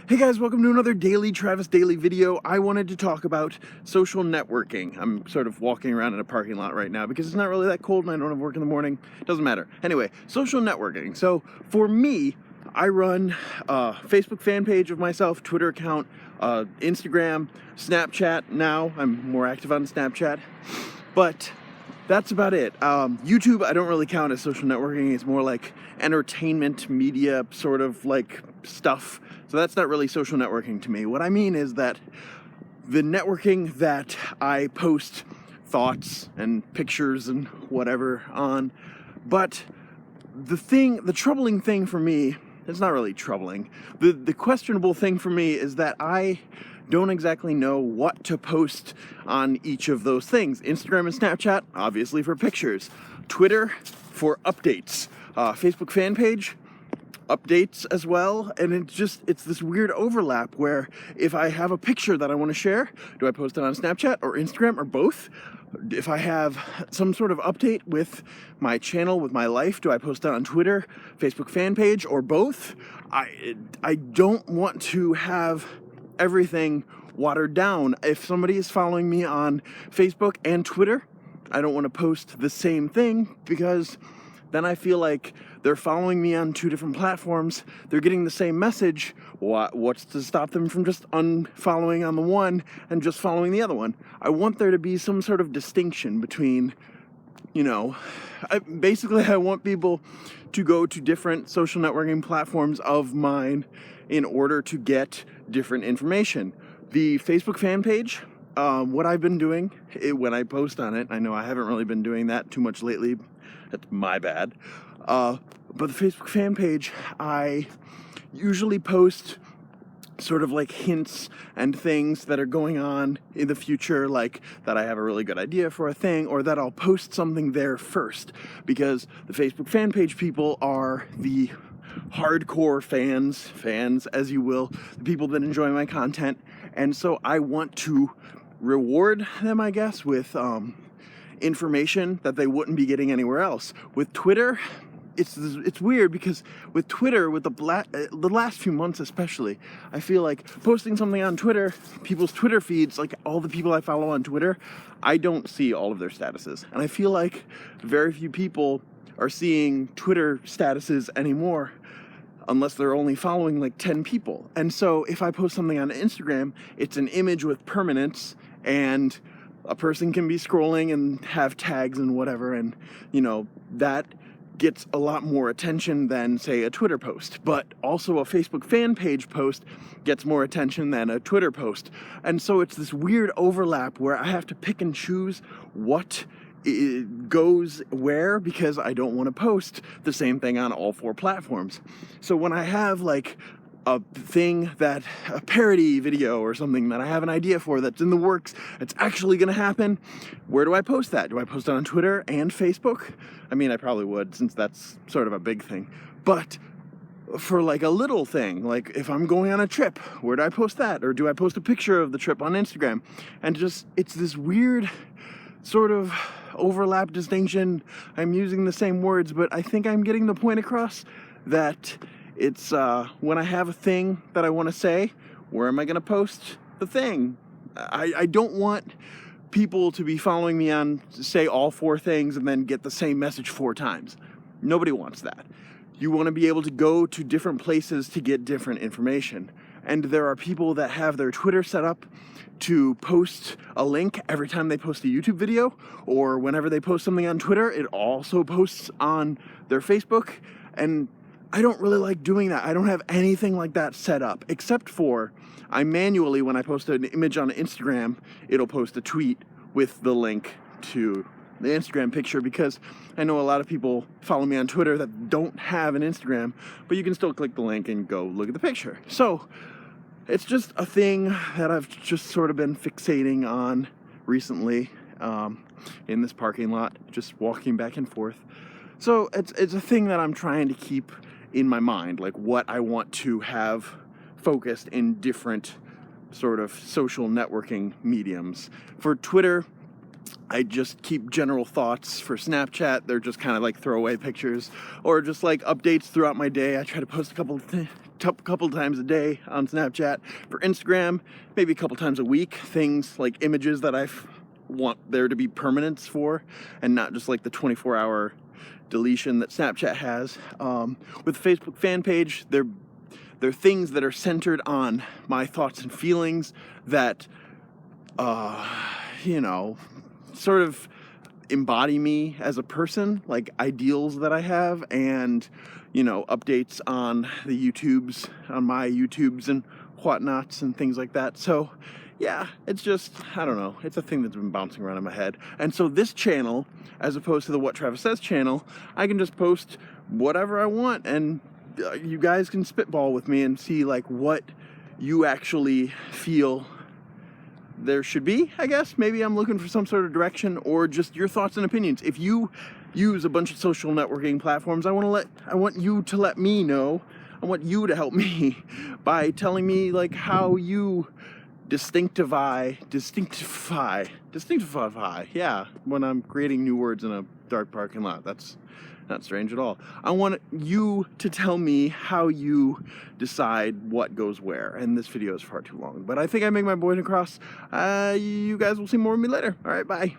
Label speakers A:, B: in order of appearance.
A: Hey guys, welcome to another daily Travis Daily video. I wanted to talk about social networking. I'm sort of walking around in a parking lot right now because it's not really that cold and I don't have work in the morning. Doesn't matter. Anyway, social networking. So for me, I run a Facebook fan page of myself, Twitter account, Instagram, Snapchat. Now I'm more active on Snapchat, but that's about it. YouTube, I don't really count as social networking. It's more like entertainment media sort of like stuff. So that's not really social networking to me. What I mean is that the networking that I post thoughts and pictures and whatever on, but the troubling thing for me, it's not really troubling. The questionable thing for me is that I don't exactly know what to post on each of those things. Instagram and Snapchat, obviously for pictures. Twitter for updates. Facebook fan page, updates as well. And it's this weird overlap where if I have a picture that I want to share, do I post it on Snapchat or Instagram or both? If I have some sort of update with my channel, with my life, do I post it on Twitter, Facebook fan page, or both? I don't want to have everything watered down. If somebody is following me on Facebook and Twitter, I don't want to post the same thing because then I feel like they're following me on two different platforms. They're getting the same message. What's to stop them from just unfollowing on the one and just following the other one? I want there to be some sort of distinction between, I want people to go to different social networking platforms of mine in order to get different information. The Facebook fan page, what I've been doing when I post on it, I know I haven't really been doing that too much lately. That's my bad. But the Facebook fan page, I usually post sort of like hints and things that are going on in the future, like that I have a really good idea for a thing, or that I'll post something there first, because the Facebook fan page people are the hardcore fans as you will, the people that enjoy my content, and so I want to reward them, I guess, with information that they wouldn't be getting anywhere else. With Twitter, it's weird because with Twitter, with the last few months especially, I feel like posting something on Twitter, people's Twitter feeds, like all the people I follow on Twitter, I don't see all of their statuses. And I feel like very few people are seeing Twitter statuses anymore unless they're only following like 10 people. And so if I post something on Instagram, it's an image with permanence, and a person can be scrolling and have tags and whatever, and that gets a lot more attention than, say, a Twitter post. But also a Facebook fan page post gets more attention than a Twitter post. And so it's this weird overlap where I have to pick and choose what goes where, because I don't want to post the same thing on all four platforms. So when I have like a parody video or something that I have an idea for that's in the works, it's actually going to happen, where do I post that? Do I post it on Twitter and Facebook? I mean, I probably would, since that's sort of a big thing. But for like a little thing, like if I'm going on a trip, where do I post that? Or do I post a picture of the trip on Instagram? And it's this weird sort of overlap distinction. I'm using the same words, but I think I'm getting the point across that it's when I have a thing that I want to say, where am I going to post the thing? I don't want people to be following me on, say, all four things and then get the same message 4 times. Nobody wants that. You want to be able to go to different places to get different information. And there are people that have their Twitter set up to post a link every time they post a YouTube video, or whenever they post something on Twitter, it also posts on their Facebook. And I don't really like doing that. I don't have anything like that set up, except for I manually, when I post an image on Instagram, it'll post a tweet with the link to the Instagram picture, because I know a lot of people follow me on Twitter that don't have an Instagram, but you can still click the link and go look at the picture. So it's just a thing that I've just sort of been fixating on recently, in this parking lot, just walking back and forth. So it's a thing that I'm trying to keep in my mind, like what I want to have focused in different sort of social networking mediums. For Twitter, I just keep general thoughts. For Snapchat, they're just kind of like throwaway pictures or just like updates throughout my day. I try to post a couple of couple times a day on Snapchat. For Instagram, maybe a couple times a week. Things like images that I want there to be permanence for, and not just like the 24-hour deletion that Snapchat has. With the Facebook fan page, they're things that are centered on my thoughts and feelings that, you know, sort of embody me as a person, like ideals that I have, and, you know, updates on the YouTubes, on my YouTubes and whatnots and things like that. So yeah, it's just, I don't know, it's a thing that's been bouncing around in my head. And so this channel, as opposed to the What Travis Says channel, I can just post whatever I want, and you guys can spitball with me and see like what you actually feel there should be, I guess. Maybe I'm looking for some sort of direction, or just your thoughts and opinions. If you use a bunch of social networking platforms, I want you to let me know. I want you to help me by telling me like how you distinctify, yeah, when I'm creating new words in a dark parking lot. That's not strange at all. I want you to tell me how you decide what goes where, and this video is far too long, but I think I make my point across. You guys will see more of me later. All right, bye.